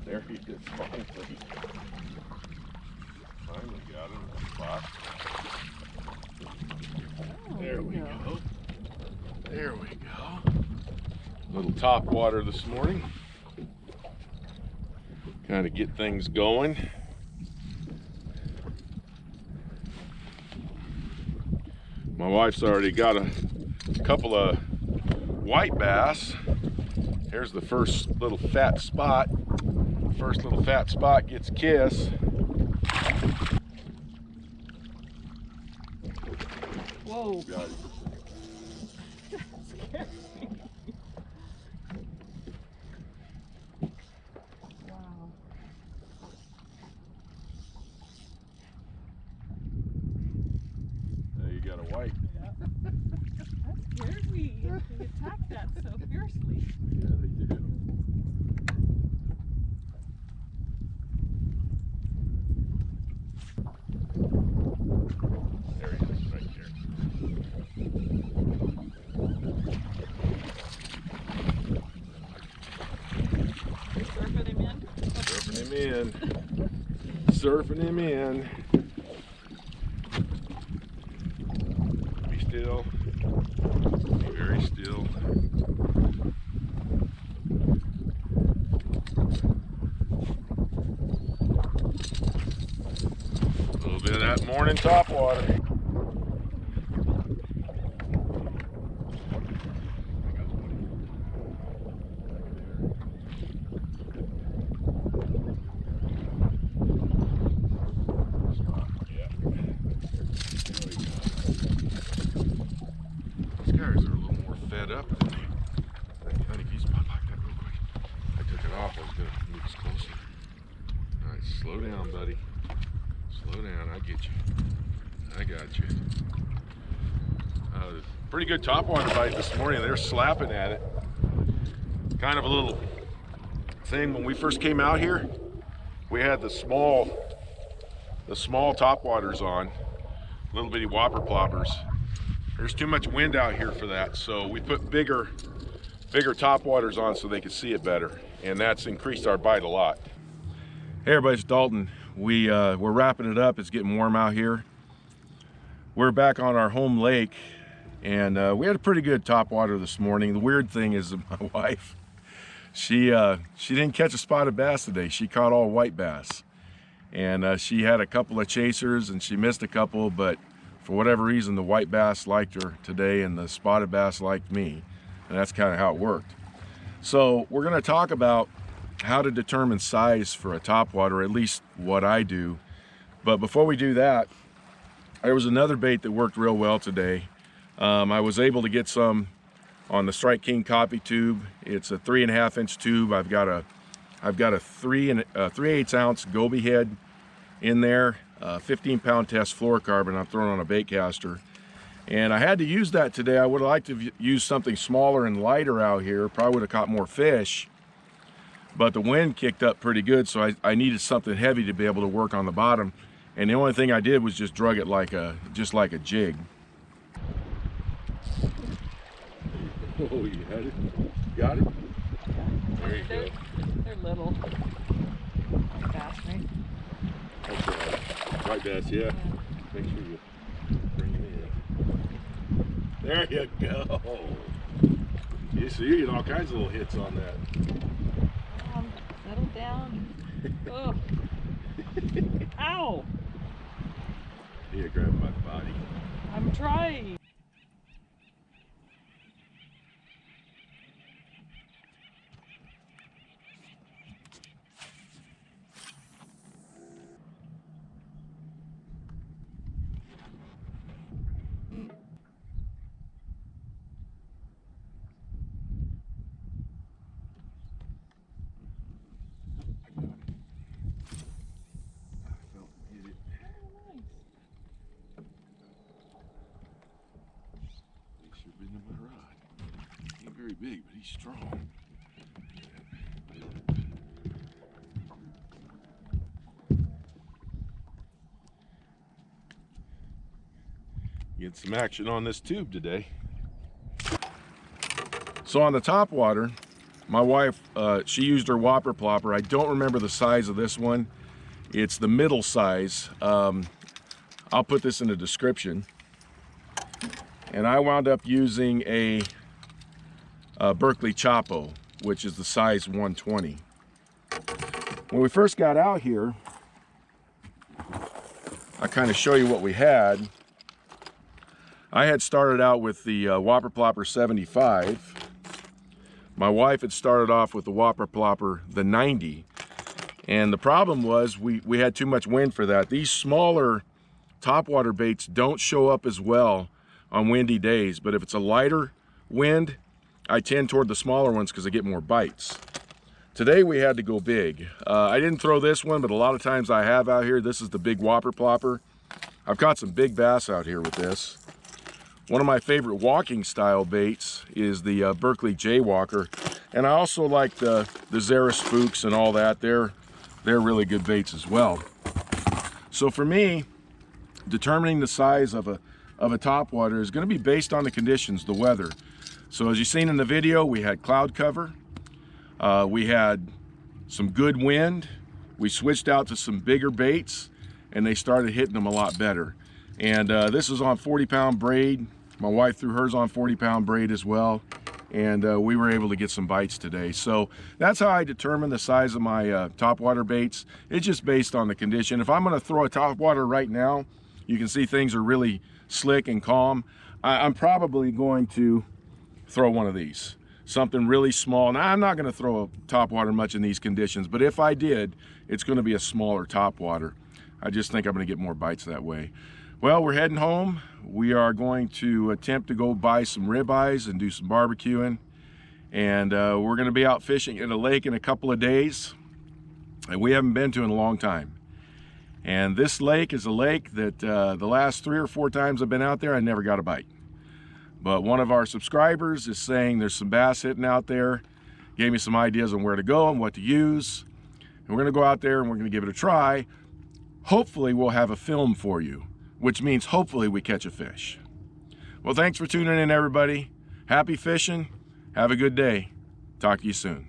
There he is, finally. Finally got him in the spot. There we go. There we go. Little top water this morning. Kind of get things going. My wife's already got a couple of white bass. Here's the first little fat spot. First little fat spot gets a kiss. Whoa. Got it. That scared me. Wow. There you got a white. Yeah. That scared me. They attacked that so fiercely. Yeah, they do. There he is, right there. You're surfing him in? Surfing him in. Surfing him in. Be still. Be very still. A little bit of that morning top water. Up and I think he's about like that real quick. I took it off, I was gonna move us closer. Alright, slow down, buddy. Slow down, I get you. I got you. Pretty good topwater bite this morning. They're slapping at it. Kind of a little thing when we first came out here. We had the small topwaters on, little bitty Whopper Ploppers. There's too much wind out here for that, so we put bigger topwaters on so they could see it better, and that's increased our bite a lot. Hey everybody, it's Dalton. We're wrapping it up. It's getting warm out here. We're back on our home lake, and we had a pretty good topwater this morning. The weird thing is that my wife, she didn't catch a spotted bass today. She caught all white bass, and she had a couple of chasers and she missed a couple, but for whatever reason, the white bass liked her today and the spotted bass liked me. And that's kind of how it worked. So we're gonna talk about how to determine size for a topwater, at least what I do. But before we do that, there was another bait that worked real well today. I was able to get some on the Strike King copy tube. It's a 3.5 inch tube. I've got a 3/8 ounce Goby Head in there. 15-pound test fluorocarbon I'm throwing on a bait caster, and I had to use that today. I would have liked to use something smaller and lighter out here. Probably would have caught more fish, but the wind kicked up pretty good, so I needed something heavy to be able to work on the bottom, and the only thing I did was just drug it just like a jig. Oh, you had it? Got it? There you go. They're little. Bass, right? That's right. White bass, yeah. Make sure you bring him in. There you go. You see, you get all kinds of little hits on that. Settle down. Oh. Ow! Yeah, grab my body. I'm trying. Very big, but he's strong. Get some action on this tube today. So on the top water, My wife, she used her Whopper Plopper. I don't remember the size of this one. It's the middle size. I'll put this in the description. And I wound up using a Berkley Choppo, which is the size 120. When we first got out here, I'll kind of show you what we had. I had started out with the Whopper Plopper 75. My wife had started off with the Whopper Plopper the 90. And the problem was we had too much wind for that. These smaller topwater baits don't show up as well on windy days, but if it's a lighter wind, I tend toward the smaller ones because I get more bites. Today we had to go big. I didn't throw this one, but a lot of times I have out here. This is the big Whopper Plopper. I've caught some big bass out here with this. One of my favorite walking style baits is the Berkley Jaywalker, and I also like the Zara Spooks and all that. They're really good baits as well. So for me, determining the size of a topwater is going to be based on the conditions, the weather. So as you've seen in the video, we had cloud cover, we had some good wind, we switched out to some bigger baits, and they started hitting them a lot better. And this is on 40-pound braid. My wife threw hers on 40-pound braid as well, and we were able to get some bites today. So that's how I determine the size of my topwater baits. It's just based on the condition. If I'm going to throw a topwater right now, you can see things are really slick and calm. I'm probably going to throw one of these, something really small. Now, I'm not going to throw a topwater much in these conditions, but if I did, it's going to be a smaller topwater. I just think I'm going to get more bites that way. Well, we're heading home. We are going to attempt to go buy some ribeyes and do some barbecuing. And we're going to be out fishing in a lake in a couple of days that we haven't been to in a long time. And this lake is a lake that the last 3 or 4 times I've been out there, I never got a bite. But one of our subscribers is saying there's some bass hitting out there, gave me some ideas on where to go and what to use. And we're going to go out there and we're going to give it a try. Hopefully we'll have a film for you, which means hopefully we catch a fish. Well, thanks for tuning in, everybody. Happy fishing. Have a good day. Talk to you soon.